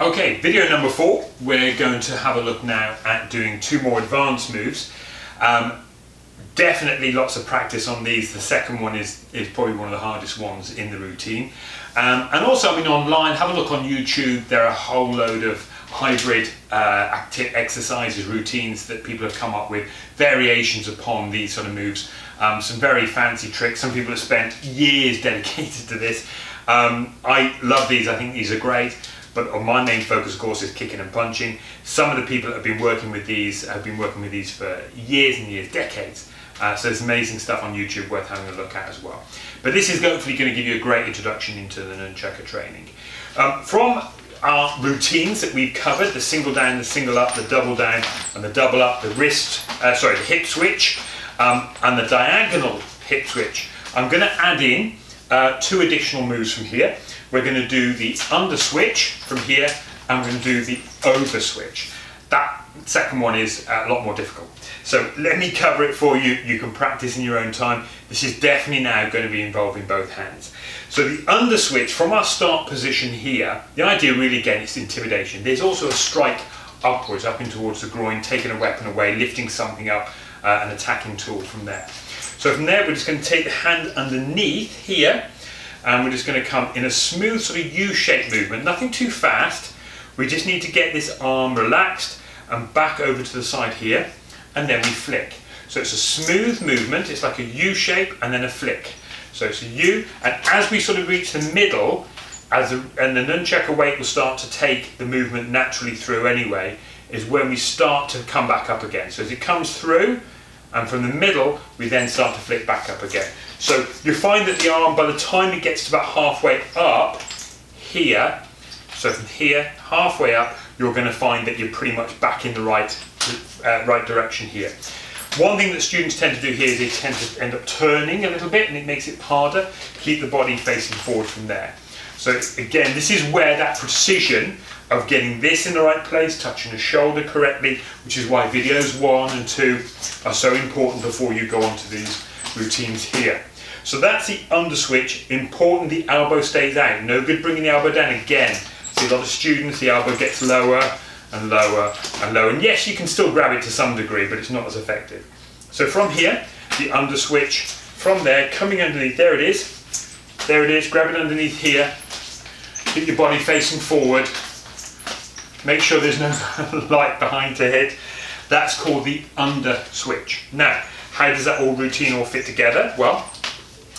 Okay, video number 4, we're going to have a look now at doing 2 more advanced moves. Definitely lots of practice on these. The second one is probably one of the hardest ones in the routine. And also, I mean, online, have a look on YouTube. There are a whole load of hybrid exercises, routines that people have come up with, variations upon these sort of moves. Some very fancy tricks. Some people have spent years dedicated to this. I love these. I think these are great. But my main focus, of course, is kicking and punching. Some of the people that have been working with these have been working with these for years and years, decades. So there's amazing stuff on YouTube worth having a look at as well. But this is hopefully going to give you a great introduction into the Nunchaku training. From our routines that we've covered, the single down, the single up, the double down, and the double up, the the hip switch, and the diagonal hip switch, I'm going to add in 2 additional moves from here. We're going to do the UnderSwitch from here, and we're going to do the OverSwitch. That second one is a lot more difficult. So let me cover it for you. You can practice in your own time. This is definitely now going to be involving both hands. So the UnderSwitch, from our start position here, the idea really again is intimidation. There's also a strike upwards, up in towards the groin, taking a weapon away, lifting something up, an attacking tool from there. So from there, we're just going to take the hand underneath here, and we're just going to come in a smooth sort of U-shaped movement, nothing too fast. We just need to get this arm relaxed and back over to the side here, and then we flick. So it's a smooth movement, it's like a U-shape and then a flick. So it's a U, and as we sort of reach the middle, and the Nunchaku weight will start to take the movement naturally through anyway, is when we start to come back up again. So as it comes through, and from the middle, we then start to flick back up again. So you find that the arm, by the time it gets to about halfway up here, so from here, halfway up, you're going to find that you're pretty much back in the right direction here. One thing that students tend to do here is they tend to end up turning a little bit, and it makes it harder. Keep the body facing forward from there. So again, this is where that precision of getting this in the right place, touching the shoulder correctly, which is why videos 1 and 2 are so important before you go on to these routines here. So that's the UnderSwitch. Important the elbow stays out. No good bringing the elbow down again. See a lot of students, the elbow gets lower and lower and lower. And yes, you can still grab it to some degree, but it's not as effective. So from here, the UnderSwitch, from there, coming underneath, there it is. There it is, grab it underneath here. Keep your body facing forward. Make sure there's no light behind to hit. That's called the UnderSwitch. Now, how does that routine all fit together? Well,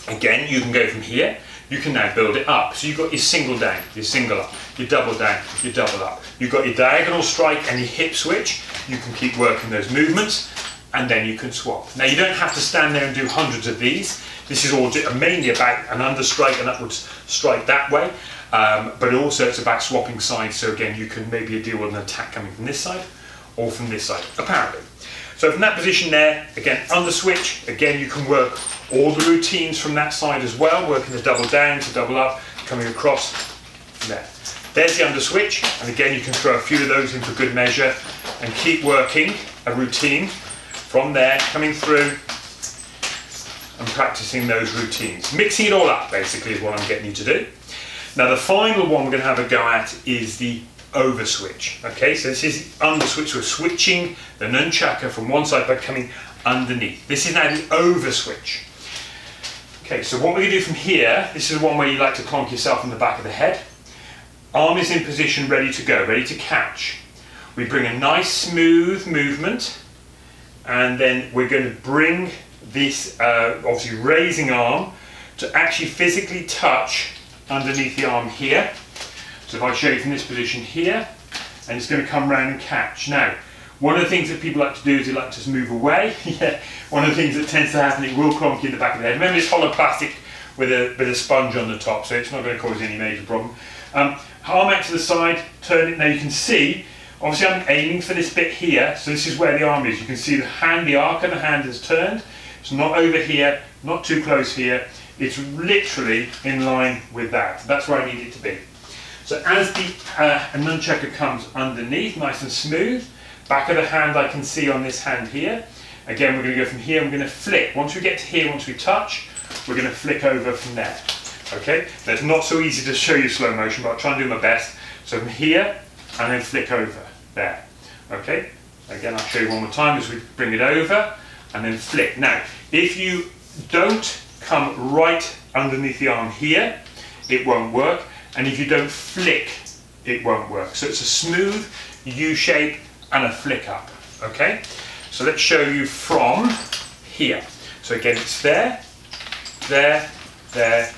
again, you can go from here. You can now build it up. So you've got your single down, your single up, your double down, your double up. You've got your diagonal strike and your hip switch. You can keep working those movements, and then you can swap. Now, you don't have to stand there and do hundreds of these. This is all mainly about an understrike and upwards strike that way. But also it's about swapping sides. So again, you can maybe deal with an attack coming from this side or from this side, apparently. So from that position there, again, UnderSwitch, again, you can work all the routines from that side as well, working the double down to double up, coming across from there. There's the UnderSwitch, and again, you can throw a few of those in for good measure and keep working a routine from there, coming through and practicing those routines. Mixing it all up, basically, is what I'm getting you to do. Now, the final one we're going to have a go at is the OverSwitch. Okay, so this is the UnderSwitch. We're switching the Nunchaku from one side by coming underneath. This is now the OverSwitch. Okay, so what we're going to do from here, this is the one where you like to clonk yourself in the back of the head. Arm is in position, ready to go, ready to catch. We bring a nice smooth movement, and then we're going to bring this, obviously raising arm, to actually physically touch underneath the arm here. So if I show you from this position here, and it's going to come round and catch. Now, one of the things that people like to do is they like to just move away. Yeah, one of the things that tends to happen, it will clonk you in the back of the head. Remember, it's hollow plastic with a bit of sponge on the top, so it's not going to cause any major problem. Arm out to the side, turn it. Now you can see, obviously I'm aiming for this bit here, so this is where the arm is. You can see the hand, the arc of the hand has turned. It's not over here, not too close here. It's literally in line with that. That's where I need it to be. So as the Nunchaku comes underneath, nice and smooth, back of the hand I can see on this hand here. Again, we're going to go from here, we're going to flick. Once we get to here, once we touch, we're going to flick over from there. Okay, that's not so easy to show you slow motion, but I'll try and do my best. So from here, and then flick over, there. Okay, again I'll show you one more time as we bring it over and then flick. Now, if you don't come right underneath the arm here, it won't work, and if you don't flick, it won't work. So it's a smooth U shape and a flick up, okay? So let's show you from here. So again, it's there, there, there,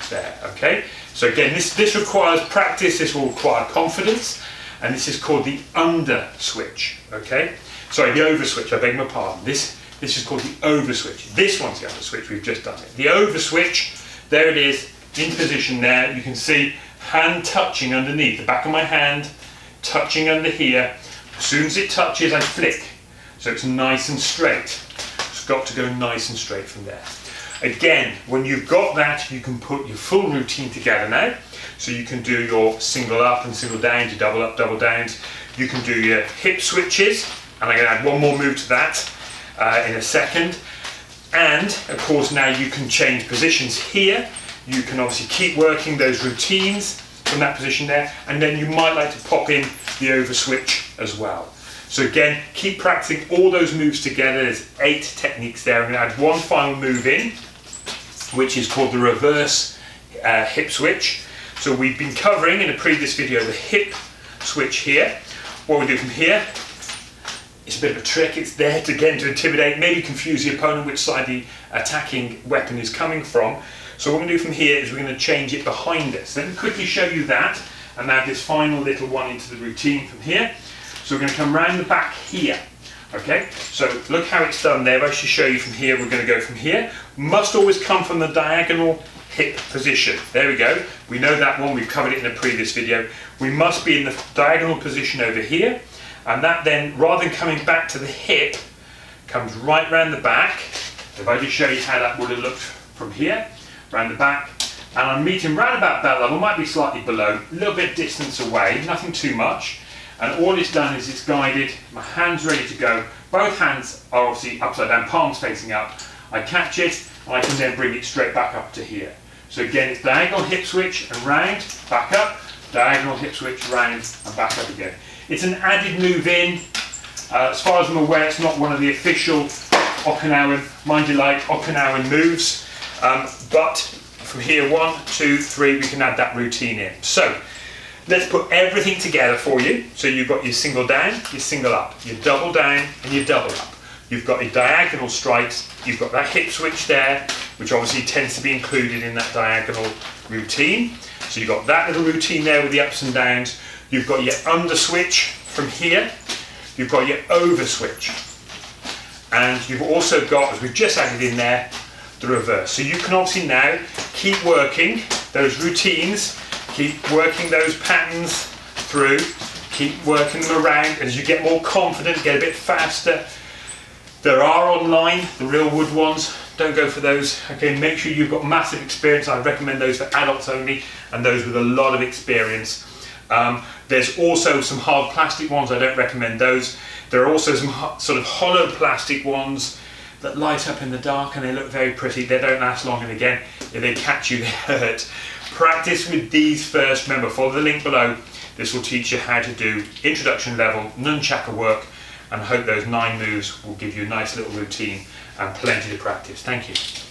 there, okay? So again, this requires practice, this will require confidence, and this is called the UnderSwitch, okay? Sorry, the OverSwitch, I beg my pardon. This is called the OverSwitch. This one's the UnderSwitch, we've just done it. The OverSwitch, there it is, in position there. You can see hand touching underneath, the back of my hand, touching under here. As soon as it touches, I flick. So it's nice and straight. It's got to go nice and straight from there. Again, when you've got that, you can put your full routine together now. So you can do your single up and single down, your double up, double downs. You can do your hip switches, and I'm going to add one more move to that in a second. And of course, now you can change positions here. You can obviously keep working those routines from that position there, and then you might like to pop in the OverSwitch as well. So again, keep practicing all those moves together. There's 8 techniques there. I'm going to add one final move in, which is called the reverse hip switch. So we've been covering in a previous video the hip switch here. What we do from here, it's a bit of a trick. It's there to, again, to intimidate, maybe confuse the opponent which side the attacking weapon is coming from. So what we're going to do from here is we're going to change it behind us. Let me quickly show you that and add this final little one into the routine from here. So we're going to come round the back here. Okay, so look how it's done there. If I should show you from here, we're going to go from here. Must always come from the diagonal hip position. There we go. We know that one. We've covered it in a previous video. We must be in the diagonal position over here. And that then, rather than coming back to the hip, comes right round the back. If I just show you how that would have looked from here, round the back. And I'm meeting round about that level, might be slightly below, a little bit distance away, nothing too much. And all it's done is it's guided, my hand's ready to go. Both hands are obviously upside down, palms facing up. I catch it, and I can then bring it straight back up to here. So again, it's diagonal hip switch and round, back up, diagonal hip switch, round, and back up again. It's an added move in. As far as I'm aware, it's not one of the official Okinawan, mind you like, Okinawan moves. But from here, 1, 2, 3, we can add that routine in. So let's put everything together for you. So you've got your single down, your single up, your double down, and your double up. You've got your diagonal strikes, you've got that hip switch there, which obviously tends to be included in that diagonal routine. So you've got that little routine there with the ups and downs. You've got your UnderSwitch from here. You've got your OverSwitch. And you've also got, as we've just added in there, the reverse. So you can obviously now keep working those routines, keep working those patterns through, keep working them around, and as you get more confident, get a bit faster. There are online, the real wood ones, don't go for those. Okay, make sure you've got massive experience. I recommend those for adults only, and those with a lot of experience. There's also some hard plastic ones, I don't recommend those. There are also some sort of hollow plastic ones that light up in the dark and they look very pretty. They don't last long, and again, if they catch you, they hurt. Practice with these first. Remember, follow the link below. This will teach you how to do introduction level Nunchaku work, and I hope those 9 moves will give you a nice little routine and plenty to practice. Thank you.